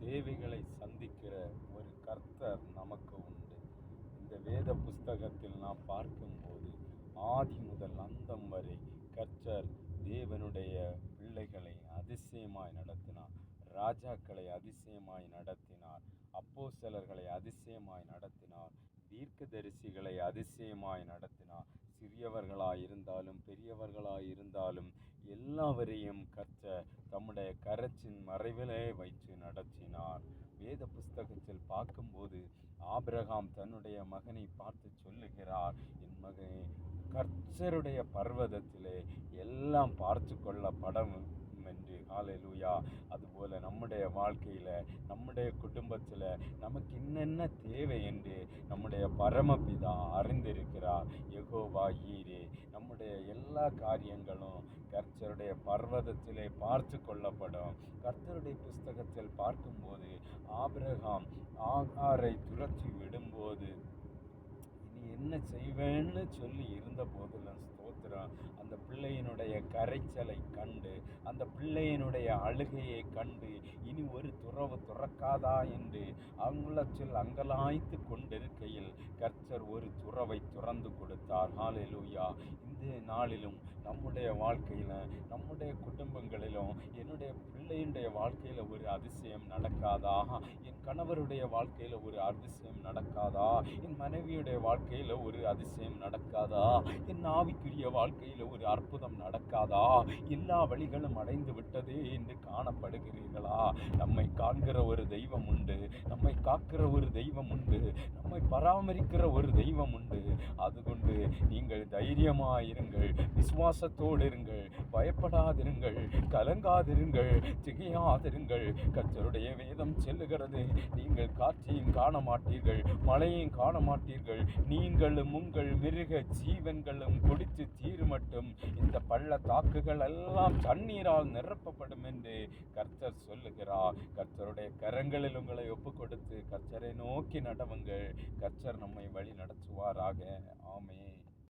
தேவைகளை சந்திக்கிற ஒரு கர்த்தர் நமக்கு உண்டு. இந்த வேத புஸ்தகத்தில் நாம் பார்க்கும்போது ஆதி முதல் அந்தம் வரை கர்த்தர் தேவனுடைய பிள்ளைகளை அதிசயமாய் நடத்தினார். ராஜாக்களை அதிசயமாய் நடத்தினார். அப்போஸ்தலர்களை அதிசயமாய் நடத்தினார். தீர்க்கதரிசிகளை அதிசயமாய் நடத்தினார். சிறியவர்களாய் இருந்தாலும் பெரியவர்களாய் இருந்தாலும் எல்லாவரையும் கர்த்தர் தம்முடைய கரத்தின் மறைவிலே வைத்து நடத்தினார். வேத புஸ்தகத்தில் பார்க்கும்போது ஆபிரகாம் தன்னுடைய மகனை பார்த்து சொல்லுகிறார், என் மகனே, கர்த்தருடைய பர்வதத்திலே எல்லாம் பார்த்து கொள்ளப்படும் என்று. ஹல்லேலூயா. அதுபோல நம்முடைய வாழ்க்கையில், நம்முடைய குடும்பத்தில் நமக்கு என்னென்ன தேவை என்று நம்முடைய பரமபிதா அறிந்திருக்கிறார். யெகோவா ஈரே. நம்முடைய எல்லா காரியங்களும் கர்த்தருடைய பர்வதத்திலே பார்த்து கொள்ளப்படும். கர்த்தருடைய புஸ்தகத்தில் பார்க்கும்போது ஆபிரகாம் ஆகாரை துரத்தி விடும்போது என்ன செய்வேன்னு சொல்லி இருந்த போதிலும் ஸ்தோத்திரம், அந்த பிள்ளையினுடைய கரைச்சலை கண்டு, அந்த பிள்ளையினுடைய அழுகையை கண்டு, இனி ஒரு துறவு துறக்காதா என்று அவங்களத்தில் அங்கலாய்த்து கொண்டிருக்கையில் கர்த்தர் ஒரு துறவை துறந்து கொடுத்தார். ஹல்லேலூயா. இந்த நாளிலும் நம்முடைய வாழ்க்கையில், நம்முடைய குடும்பங்களிலும், என்னுடைய பிள்ளையினுடைய வாழ்க்கையில் ஒரு அதிசயம் நடக்காதா? என் கணவருடைய வாழ்க்கையில் ஒரு அதிசயம் நடக்காதா? என் மனைவியுடைய வாழ்க்கையில் ஒரு அதிசயம் நடக்காதா? என் ஆவிக்குரிய வாழ்க்கையில் ஒரு அற்புதம் நடக்காதா? எல்லா வழிகளும் அடைந்து விட்டதே என்று காணப்படுகிறீர்களா? நம்மை காண்கிற ஒரு தெய்வம் உண்டு. நம்மை காக்கிற ஒரு தெய்வம் உண்டு. நம்மை பராமரிக்கிற ஒரு தெய்வம் உண்டு. அதுகொண்டு நீங்கள் தைரியமாயிருங்கள், விசுவாசத்தோடு இருங்கள், பயப்படாதிருங்கள், கலங்காதிருங்கள், திகையாதிருங்கள். கர்த்தருடைய வேதம் சொல்லுகிறது, நீங்கள் காற்றையும் காண மாட்டீர்கள், மழையையும் காண மாட்டீர்கள், நீங்களும் உங்கள் மிருக ஜீவன்களும் குடித்து தீருமட்டும் இந்த பள்ளத்தாக்குகள் எல்லாம் தண்ணீரால் நிரப்பப்படும் என்று கர்த்தர் சொல்லுகிறார். கர்த்தருடைய கரங்களில் உங்களை ஒப்பு கொடுத்து கர்த்தரை நோக்கி நடவுங்கள். கர்த்தர் நம்மை வழி நடத்துவாராக. ஆமென்.